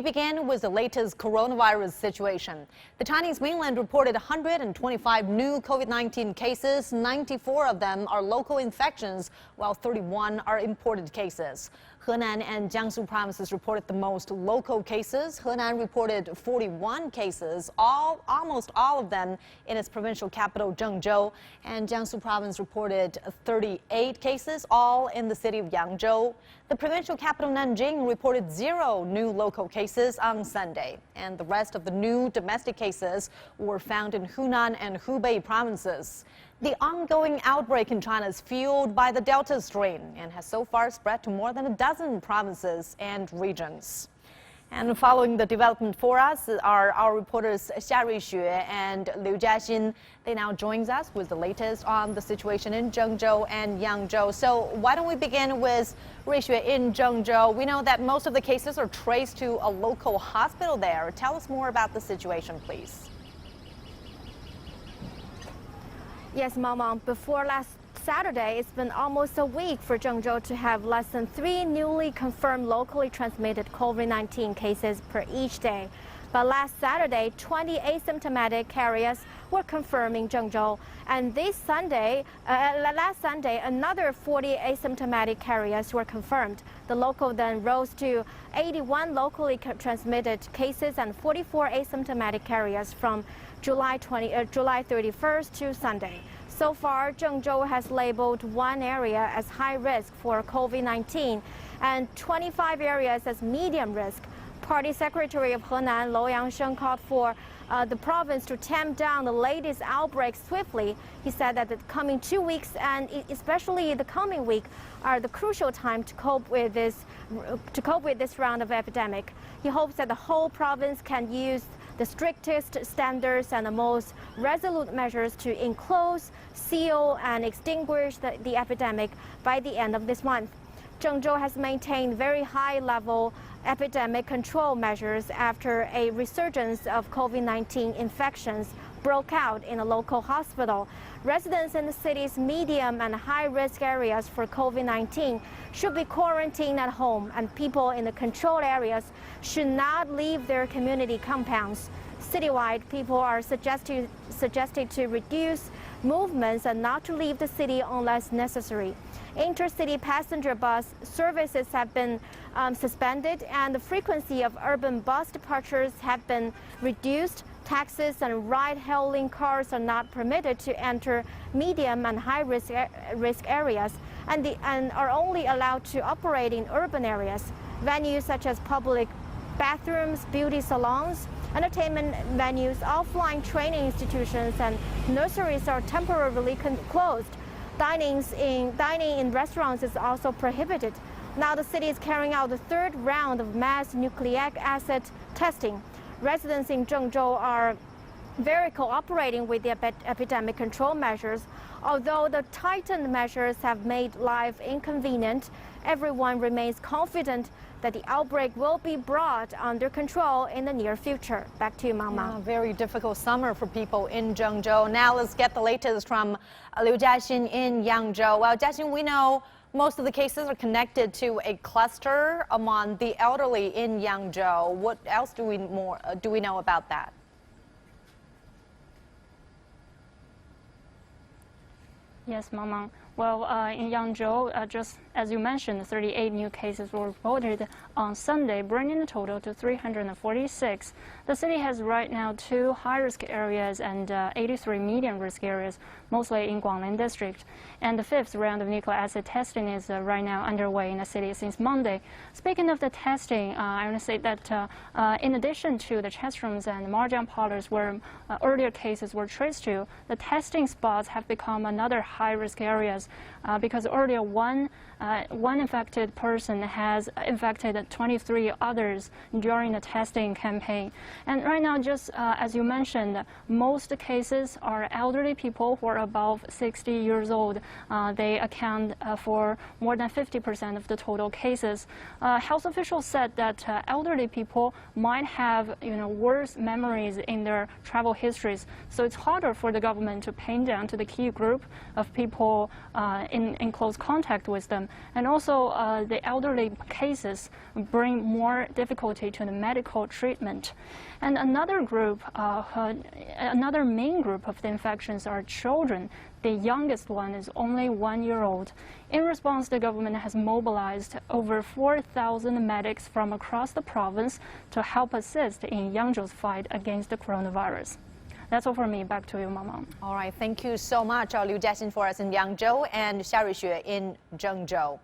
We begin with the latest coronavirus situation. The Chinese mainland reported 125 new COVID-19 cases. 94 of them are local infections, while 31 are imported cases. Henan and Jiangsu provinces reported the most local cases. Henan reported 41 cases, almost all of them in its provincial capital, Zhengzhou. And Jiangsu province reported 38 cases, all in the city of Yangzhou. The provincial capital, Nanjing, reported 0 new local cases on Sunday. And the rest of the new domestic cases were found in Hunan and Hubei provinces. The ongoing outbreak in China is fueled by the Delta strain and has so far spread to more than a dozen provinces and regions. And following the development for us are our reporters Xia Ruixue and Liu Jiaxin. They now join us with the latest on the situation in Zhengzhou and Yangzhou. So why don't we begin with Ruixue in Zhengzhou? We know that most of the cases are traced to a local hospital there. Tell us more about the situation, please. Yes, Mama, before last Saturday, it's been almost a week for Zhengzhou to have less than 3 newly confirmed locally transmitted COVID-19 cases per each day. But last Saturday, 20 asymptomatic carriers were confirmed in Zhengzhou. And last Sunday, another 40 asymptomatic carriers were confirmed. The local then rose to 81 locally transmitted cases and 44 asymptomatic carriers from July 31st to Sunday. So far, Zhengzhou has labeled one area as high risk for COVID-19 and 25 areas as medium risk. Party Secretary of Henan, Lou Yangsheng, called for the province to tamp down the latest outbreak swiftly. He said that the coming 2 weeks and especially the coming week are the crucial time to cope with this round of epidemic. He hopes that the whole province can use the strictest standards and the most resolute measures to enclose, seal, and extinguish the epidemic by the end of this month. Zhengzhou has maintained very high-level epidemic control measures after a resurgence of COVID-19 infections broke out in a local hospital. Residents in the city's medium and high-risk areas for COVID-19 should be quarantined at home, and people in the controlled areas should not leave their community compounds. Citywide, people are suggested to reduce movements and not to leave the city unless necessary. Intercity passenger bus services have been suspended, and the frequency of urban bus departures have been reduced. Taxis and ride-hailing cars are not permitted to enter medium and high-risk areas and are only allowed to operate in urban areas. Venues such as public bathrooms, beauty salons, entertainment venues, offline training institutions, and nurseries are temporarily closed. Dining in restaurants is also prohibited. Now the city is carrying out the 3rd round of mass nucleic acid testing. Residents in Zhengzhou are very cooperating with the epidemic control measures. Although the tightened measures have made life inconvenient, everyone remains confident that the outbreak will be brought under control in the near future. Back to you, Mama. Yeah, very difficult summer for people in Zhengzhou. Now let's get the latest from Liu Jiaxin in Yangzhou. Well, Jiaxin, we know most of the cases are connected to a cluster among the elderly in Yangzhou. What else do we know about that? Yes, Mama. Well, in Yangzhou, just as you mentioned, 38 new cases were reported on Sunday, bringing the total to 346. The city has right now 2 high-risk areas and 83 medium-risk areas, mostly in Guangling district. And the 5th round of nucleic acid testing is right now underway in the city since Monday. Speaking of the testing, I want to say that in addition to the chest rooms and mahjong parlors where earlier cases were traced to, the testing spots have become another high-risk areas because earlier one infected person has infected 23 others during the testing campaign. And right now, just as you mentioned, most cases are elderly people who are above 60 years old. They account for more than 50% of the total cases. Health officials said that elderly people might have worse memories in their travel histories, so it's harder for the government to pin down to the key group of people in close contact with them. And also, the elderly cases bring more difficulty to the medical treatment. And another main group of the infections are children. The youngest one is only 1 year old. In response, the government has mobilized over 4,000 medics from across the province to help assist in Yangzhou's fight against the coronavirus. That's all for me. Back to you, Mama. All right, thank you so much, Liu Jiaxin for us in Yangzhou and Xia Ruixue in Zhengzhou.